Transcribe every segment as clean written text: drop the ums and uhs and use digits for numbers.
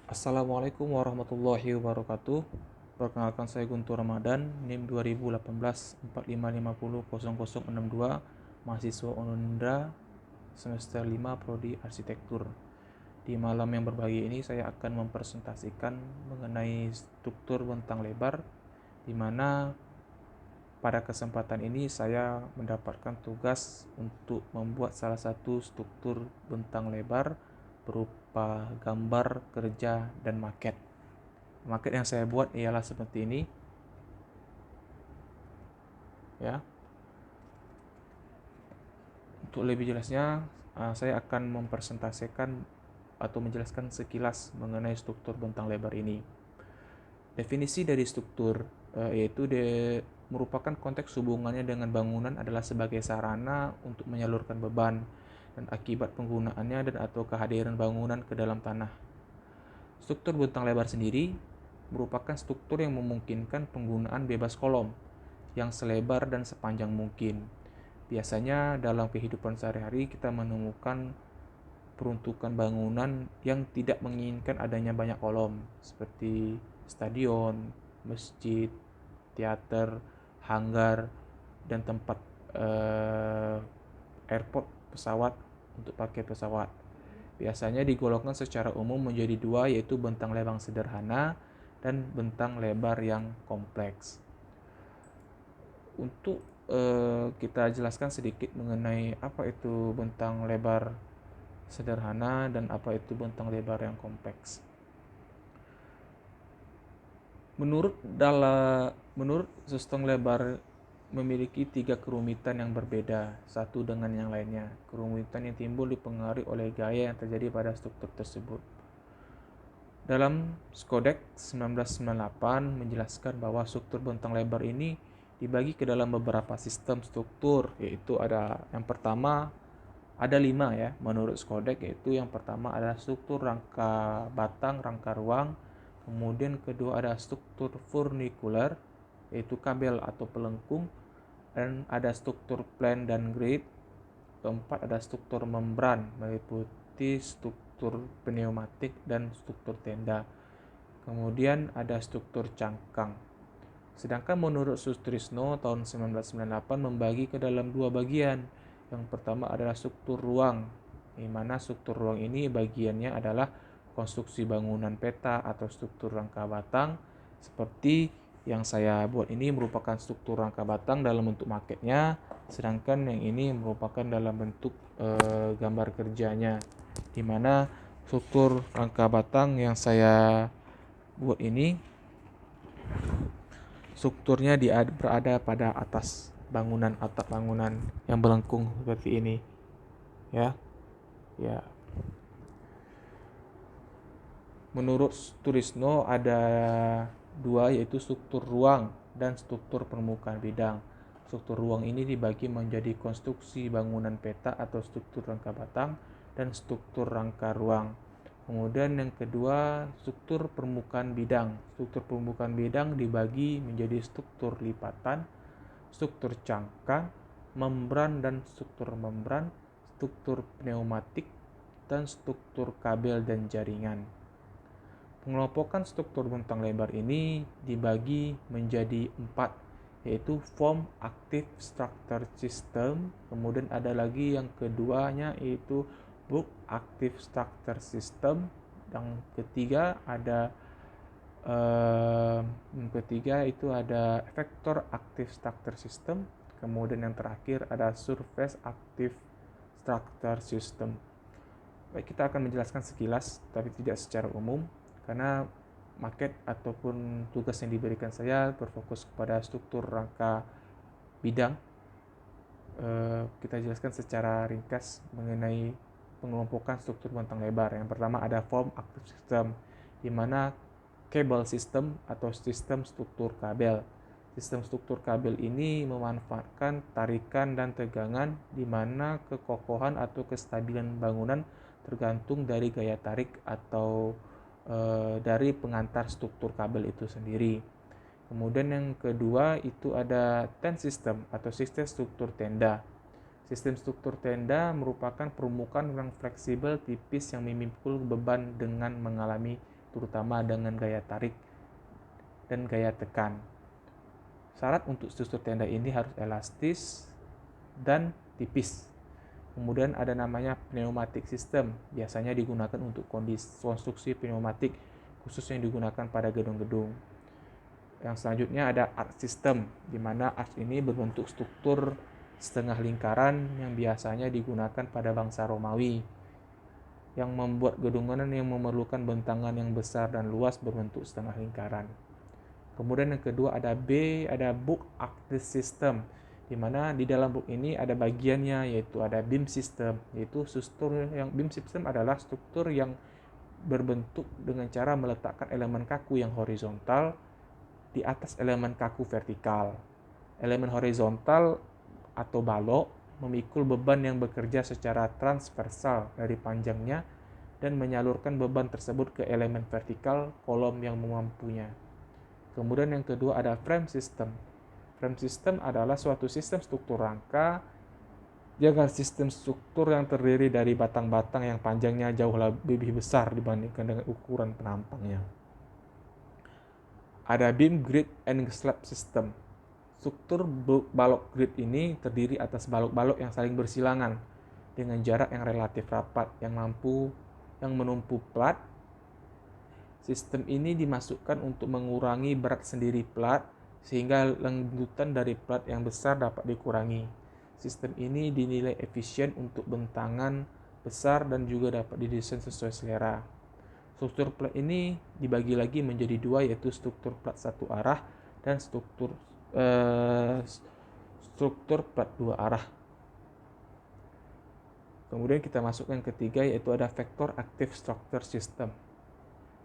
Assalamualaikum warahmatullahi wabarakatuh. Perkenalkan saya Guntur Ramadan, NIM 2018 45500062, mahasiswa Ununda semester 5 prodi Arsitektur. Di malam yang berbahagia ini saya akan mempresentasikan mengenai struktur bentang lebar, di mana pada kesempatan ini saya mendapatkan tugas untuk membuat salah satu struktur bentang lebar berupa gambar kerja dan maket. Maket yang saya buat ialah seperti ini, ya. Untuk lebih jelasnya, saya akan mempresentasikan atau menjelaskan sekilas mengenai struktur bentang lebar ini. Definisi dari struktur yaitu merupakan konteks hubungannya dengan bangunan adalah sebagai sarana untuk menyalurkan beban dan akibat penggunaannya dan atau kehadiran bangunan ke dalam tanah. Struktur bentang lebar sendiri merupakan struktur yang memungkinkan penggunaan bebas kolom yang selebar dan sepanjang mungkin. Biasanya dalam kehidupan sehari-hari kita menemukan peruntukan bangunan yang tidak menginginkan adanya banyak kolom, seperti stadion, masjid, teater, hanggar, dan tempat airport pesawat untuk pakai pesawat. Biasanya digolongkan secara umum menjadi dua, yaitu bentang lebar sederhana dan bentang lebar yang kompleks. Untuk kita jelaskan sedikit mengenai apa itu bentang lebar sederhana dan apa itu bentang lebar yang kompleks. Menurut sistem lebar memiliki 3 kerumitan yang berbeda satu dengan yang lainnya. Kerumitan yang timbul dipengaruhi oleh gaya yang terjadi pada struktur tersebut. Dalam Skodek 1998 menjelaskan bahwa struktur bentang lebar ini dibagi ke dalam beberapa sistem struktur, yaitu ada yang pertama ada 5 ya menurut Skodek, yaitu yang pertama adalah struktur rangka batang, rangka ruang. Kemudian kedua ada struktur furnikular, yaitu kabel atau pelengkung, dan ada struktur plan dan grid. Keempat ada struktur membran, meliputi struktur pneumatik dan struktur tenda. Kemudian ada struktur cangkang. Sedangkan menurut Sutrisno tahun 1998 membagi ke dalam 2 bagian. Yang pertama adalah struktur ruang, di mana struktur ruang ini bagiannya adalah konstruksi bangunan peta atau struktur rangka batang. Seperti yang saya buat ini merupakan struktur rangka batang dalam bentuk maketnya, sedangkan yang ini merupakan dalam bentuk gambar kerjanya, di mana struktur rangka batang yang saya buat ini strukturnya berada pada atas bangunan, atap bangunan yang melengkung seperti ini, ya. Menurut Turisno ada 2, yaitu struktur ruang dan struktur permukaan bidang. Struktur ruang ini dibagi menjadi konstruksi bangunan peta atau struktur rangka batang dan struktur rangka ruang. Kemudian yang kedua, struktur permukaan bidang. Struktur permukaan bidang dibagi menjadi struktur lipatan, struktur cangkang, membran dan struktur membran, struktur pneumatik, dan struktur kabel dan jaringan. Pengelompokan struktur bentang lebar ini dibagi menjadi 4, yaitu form active structure system. Kemudian ada lagi yang keduanya yaitu bulk active structure system. Yang ketiga itu ada vector active structure system. Kemudian yang terakhir ada surface active structure system. Baik, kita akan menjelaskan sekilas tapi tidak secara umum, karena maket ataupun tugas yang diberikan saya berfokus kepada struktur rangka bidang. Kita jelaskan secara ringkas mengenai pengelompokan struktur bentang lebar. Yang pertama ada form active system, di mana cable system atau sistem struktur kabel. Sistem struktur kabel ini memanfaatkan tarikan dan tegangan, di mana kekokohan atau kestabilan bangunan tergantung dari gaya tarik atau dari pengantar struktur kabel itu sendiri. Kemudian yang kedua itu ada tent system atau sistem struktur tenda. Sistem struktur tenda merupakan permukaan yang fleksibel tipis yang memikul beban dengan mengalami terutama dengan gaya tarik dan gaya tekan. Syarat untuk struktur tenda ini harus elastis dan tipis. Kemudian ada namanya pneumatic system, biasanya digunakan untuk konstruksi pneumatik khusus yang digunakan pada gedung-gedung. Yang selanjutnya ada arch system, di mana arch ini berbentuk struktur setengah lingkaran yang biasanya digunakan pada bangsa Romawi, yang membuat gedung-gedung yang memerlukan bentangan yang besar dan luas berbentuk setengah lingkaran. Kemudian yang kedua ada book arch system, di mana di dalam book ini ada bagiannya, yaitu ada beam system, yaitu beam system adalah struktur yang berbentuk dengan cara meletakkan elemen kaku yang horizontal di atas elemen kaku vertikal. Elemen horizontal atau balok memikul beban yang bekerja secara transversal dari panjangnya dan menyalurkan beban tersebut ke elemen vertikal kolom yang memampunya. Kemudian yang kedua ada frame system. Frame system adalah suatu sistem struktur rangka, jangan sistem struktur yang terdiri dari batang-batang yang panjangnya jauh lebih besar dibandingkan dengan ukuran penampangnya. Ada beam grid and slab system. Struktur balok grid ini terdiri atas balok-balok yang saling bersilangan dengan jarak yang relatif rapat yang menumpu plat. Sistem ini dimasukkan untuk mengurangi berat sendiri plat sehingga lembutan dari plat yang besar dapat dikurangi. Sistem ini dinilai efisien untuk bentangan besar dan juga dapat didesain sesuai selera. Struktur plat ini dibagi lagi menjadi dua, yaitu struktur plat satu arah dan struktur plat dua arah. Kemudian kita masuk yang ketiga, yaitu ada vector active structure system.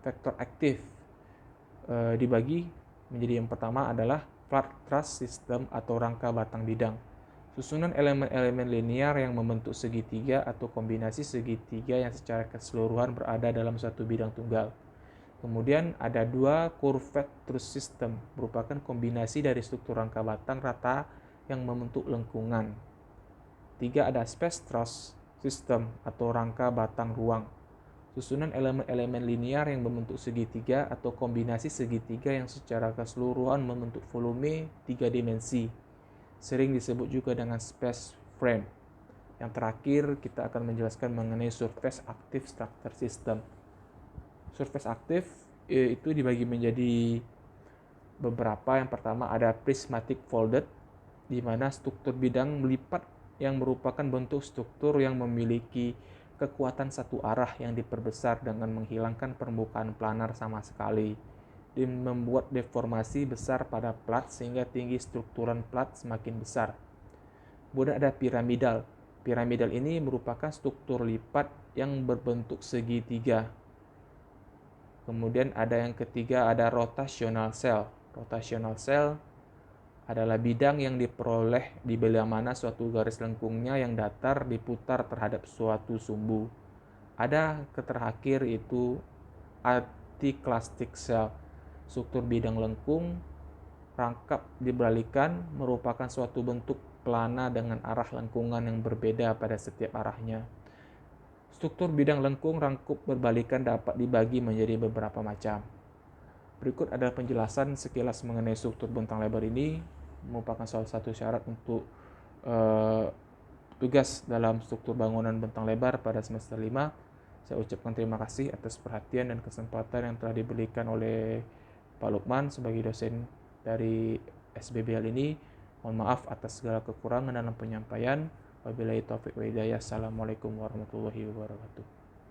Vector aktif dibagi menjadi yang pertama adalah flat truss system atau rangka batang bidang. Susunan elemen-elemen linear yang membentuk segitiga atau kombinasi segitiga yang secara keseluruhan berada dalam satu bidang tunggal. Kemudian ada dua curved truss system, merupakan kombinasi dari struktur rangka batang rata yang membentuk lengkungan. Tiga ada space truss system atau rangka batang ruang. Susunan elemen-elemen linear yang membentuk segitiga atau kombinasi segitiga yang secara keseluruhan membentuk volume 3 dimensi. Sering disebut juga dengan space frame. Yang terakhir, kita akan menjelaskan mengenai surface active structure system. Surface active itu dibagi menjadi beberapa. Yang pertama ada prismatic folded, di mana struktur bidang melipat yang merupakan bentuk struktur yang memiliki kekuatan satu arah yang diperbesar dengan menghilangkan permukaan planar sama sekali, dan membuat deformasi besar pada plat sehingga tinggi strukturan plat semakin besar. Kemudian ada piramidal. Piramidal ini merupakan struktur lipat yang berbentuk segitiga. Kemudian ada yang ketiga, ada rotational cell. Rotational cell adalah bidang yang diperoleh di bila mana suatu garis lengkungnya yang datar diputar terhadap suatu sumbu. Ada terakhir itu anticlastic cell. Struktur bidang lengkung rangkap dibalikan merupakan suatu bentuk pelana dengan arah lengkungan yang berbeda pada setiap arahnya. Struktur bidang lengkung rangkup berbalikan dapat dibagi menjadi beberapa macam. Berikut adalah penjelasan sekilas mengenai struktur bentang lebar ini, merupakan salah satu syarat untuk tugas dalam struktur bangunan bentang lebar pada semester 5. Saya ucapkan terima kasih atas perhatian dan kesempatan yang telah diberikan oleh Pak Lukman sebagai dosen dari SBBL ini. Mohon maaf atas segala kekurangan dalam penyampaian. Wabillahi taufiq wa hidayah. Assalamualaikum warahmatullahi wabarakatuh.